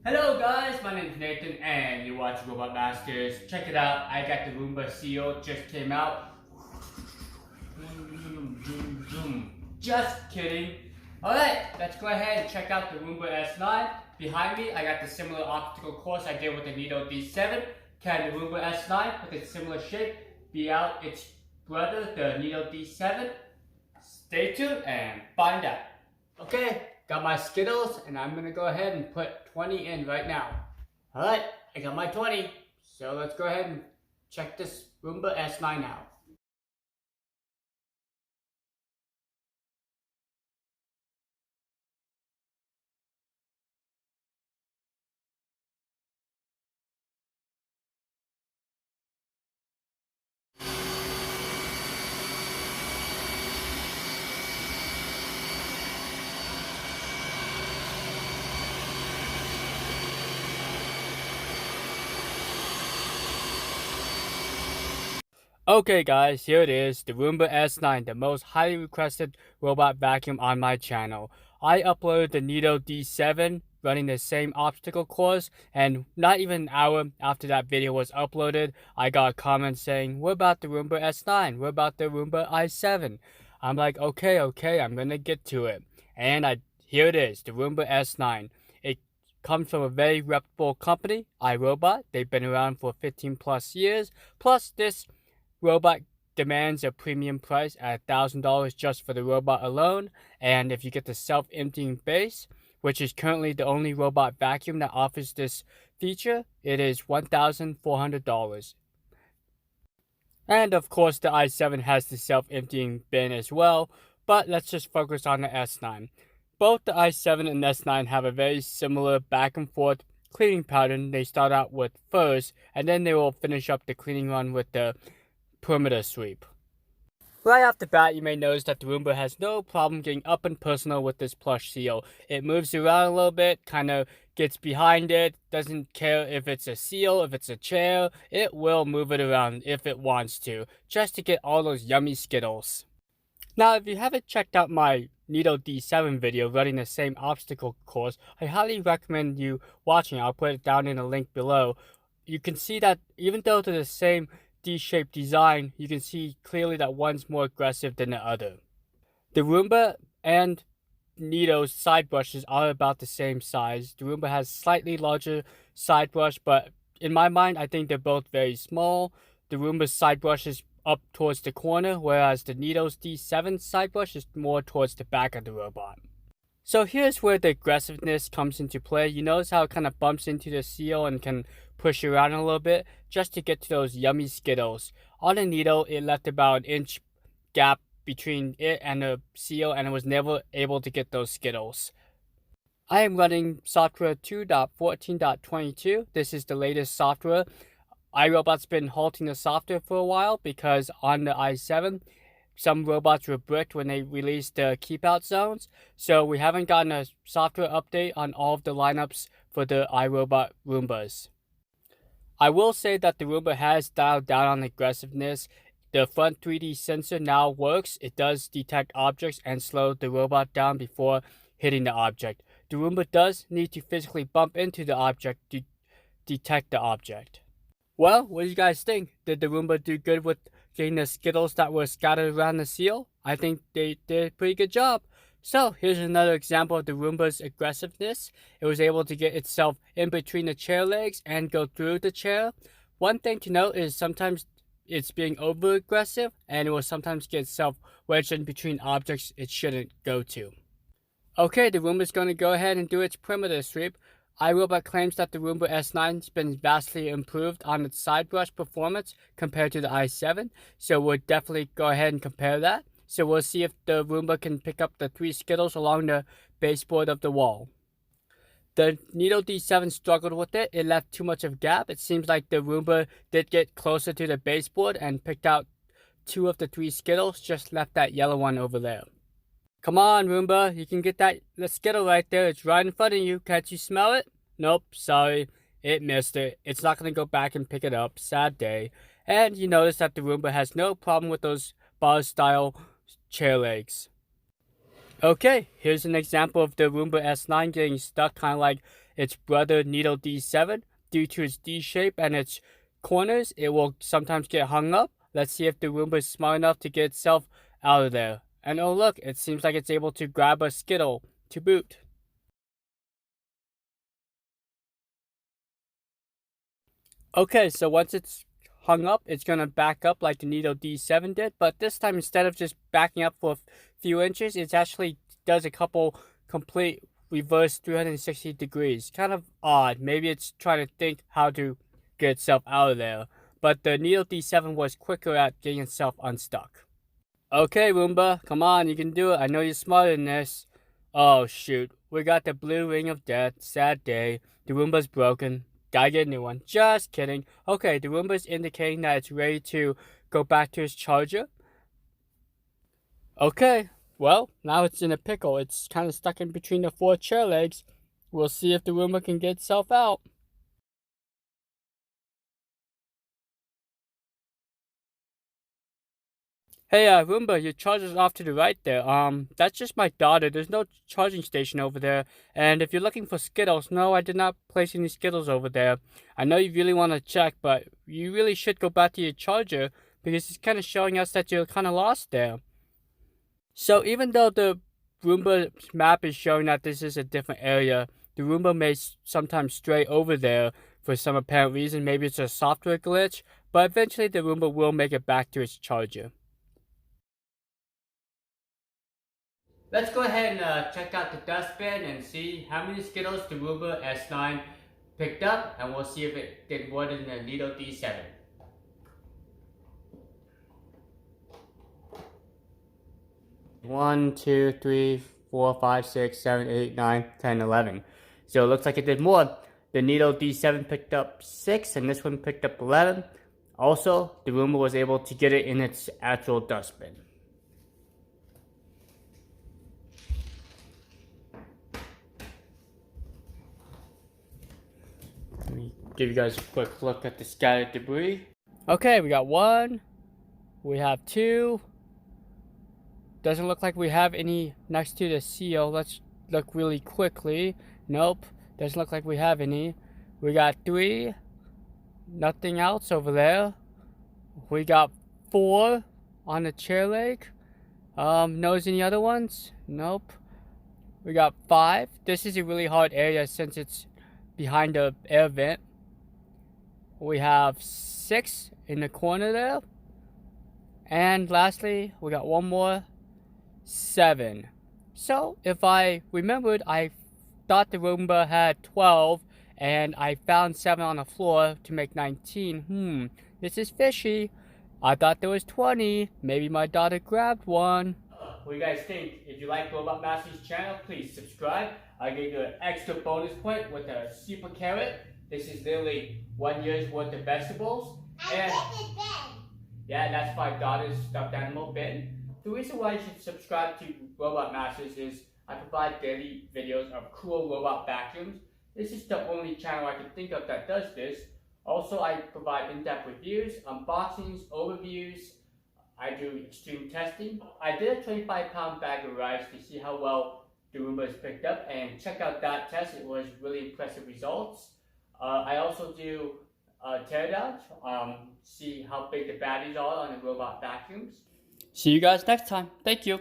Hello guys, my name is Nathan and you're watching Robot Masters. Check it out, I got the Roomba seal, just came out. Just kidding. Alright, let's go ahead and check out the Roomba S9. Behind me, I got the similar obstacle course I did with the Neato D7. Can the Roomba S9 with its similar shape be out its brother, the Neato D7? Stay tuned and find out. Okay, got my Skittles and I'm gonna go ahead and put 20 in right now. Alright, I got my 20. So let's go ahead and check this Roomba S9 out. Okay guys, here it is, the Roomba S9, the most highly requested robot vacuum on my channel. I uploaded the Neato D7 running the same obstacle course, and not even an hour after that video was uploaded, I got a comment saying, what about the Roomba S9? What about the Roomba i7? I'm like, okay, I'm gonna get to it. And here it is, the Roomba S9. It comes from a very reputable company, iRobot. They've been around for 15 plus years. Plus this robot demands a premium price at $1,000 just for the robot alone, and if you get the self-emptying base, which is currently the only robot vacuum that offers this feature, it is $1,400. And of course the i7 has the self-emptying bin as well, but let's just focus on the S9. Both the i7 and S9 have a very similar back and forth cleaning pattern. They start out with first, and then they will finish up the cleaning run with the perimeter sweep. Right off the bat, you may notice that the Roomba has no problem getting up and personal with this plush seal. It moves around a little bit, kind of gets behind it, doesn't care if it's a seal, if it's a chair, it will move it around if it wants to, just to get all those yummy Skittles. Now, if you haven't checked out my Neato D7 video running the same obstacle course, I highly recommend you watching. I'll put it down in the link below. You can see that even though they're the same D-shaped design, you can see clearly that one's more aggressive than the other. The Roomba and Neato's side brushes are about the same size. The Roomba has slightly larger side brush, but in my mind, I think they're both very small. The Roomba's side brush is up towards the corner, whereas the Neato's D7 side brush is more towards the back of the robot. So here's where the aggressiveness comes into play. You notice how it kind of bumps into the seal and can push around a little bit just to get to those yummy Skittles. On the Neato, it left about an inch gap between it and the seal, and it was never able to get those Skittles. I am running software 2.14.22. This is the latest software. iRobot's been halting the software for a while because on the i7, some robots were bricked when they released the keep out zones, so we haven't gotten a software update on all of the lineups for the iRobot Roombas. I will say that the Roomba has dialed down on aggressiveness. The front 3D sensor now works. It does detect objects and slow the robot down before hitting the object. The Roomba does need to physically bump into the object to detect the object. Well, what do you guys think? Did the Roomba do good with getting the Skittles that were scattered around the seal? I think they did a pretty good job. So here's another example of the Roomba's aggressiveness. It was able to get itself in between the chair legs and go through the chair. One thing to note is sometimes it's being over aggressive, and it will sometimes get itself wedged in between objects it shouldn't go to. Okay, the Roomba's going to go ahead and do its perimeter sweep. iRobot claims that the Roomba S9 has been vastly improved on its side brush performance compared to the i7, so we'll definitely go ahead and compare that. So we'll see if the Roomba can pick up the 3 Skittles along the baseboard of the wall. The Neato D7 struggled with it. It left too much of a gap. It seems like the Roomba did get closer to the baseboard and picked out 2 of the 3 Skittles, just left that yellow one over there. Come on, Roomba, you can get that Skittle right there. It's right in front of you. Can't you smell it? Nope, sorry. It missed it. It's not going to go back and pick it up. Sad day. And you notice that the Roomba has no problem with those bar-style chair legs. Okay, here's an example of the Roomba S9 getting stuck kind of like its brother Neato D7. Due to its D shape and its corners, it will sometimes get hung up. Let's see if the Roomba is smart enough to get itself out of there. And oh look, it seems like it's able to grab a Skittle to boot. Okay, so once it's hung up, it's going to back up like the Neato D7 did, but this time instead of just backing up for a few inches, it actually does a couple complete reverse 360 degrees. Kind of odd. Maybe it's trying to think how to get itself out of there, but the Neato D7 was quicker at getting itself unstuck. Okay, Roomba, come on, you can do it. I know you're smarter than this. Oh shoot, we got the blue ring of death. Sad day. The Roomba's broken. Gotta get a new one. Just kidding. Okay, the Roomba's indicating that it's ready to go back to its charger. Okay, well, now it's in a pickle. It's kind of stuck in between the 4 chair legs. We'll see if the Roomba can get itself out. Hey, Roomba, your charger's off to the right there. That's just my daughter. There's no charging station over there. And if you're looking for Skittles, no, I did not place any Skittles over there. I know you really want to check, but you really should go back to your charger because it's kind of showing us that you're kind of lost there. So even though the Roomba map is showing that this is a different area, the Roomba may sometimes stray over there for some apparent reason. Maybe it's a software glitch, but eventually the Roomba will make it back to its charger. Let's go ahead and check out the dustbin and see how many Skittles the Roomba S9 picked up, and we'll see if it did more than the Neato D7. One, 2, 3, 4, 5, 6, 7, 8, 9, 10, 11. So it looks like it did more. The Neato D7 picked up 6, and this one picked up 11. Also, the Roomba was able to get it in its actual dustbin. Let me give you guys a quick look at the scattered debris. Okay, we got 1. We have 2. Doesn't look like we have any next to the seal. Let's look really quickly. Nope. Doesn't look like we have any. We got 3. Nothing else over there. We got 4 on the chair leg. Knows any other ones? Nope. We got 5. This is a really hard area since it's behind the air vent. We have 6 in the corner there. And lastly, we got 1 more. 7. So if I remembered, I thought the Roomba had 12 and I found 7 on the floor to make 19. This is fishy. I thought there was 20. Maybe my daughter grabbed one. What do you guys think? If you like Robot Master's channel, please subscribe. I gave you an extra bonus point with a super carrot. This is literally 1 year's worth of vegetables. And yeah, that's my daughter's stuffed animal bin. The reason why you should subscribe to Robot Masters is I provide daily videos of cool robot vacuums. This is the only channel I can think of that does this. Also, I provide in-depth reviews, unboxings, overviews. I do extreme testing. I did a 25-pound bag of rice to see how well the Roomba is picked up, and check out that test. It was really impressive results. I also do teardowns, see how big the batteries are on the robot vacuums. See you guys next time. Thank you.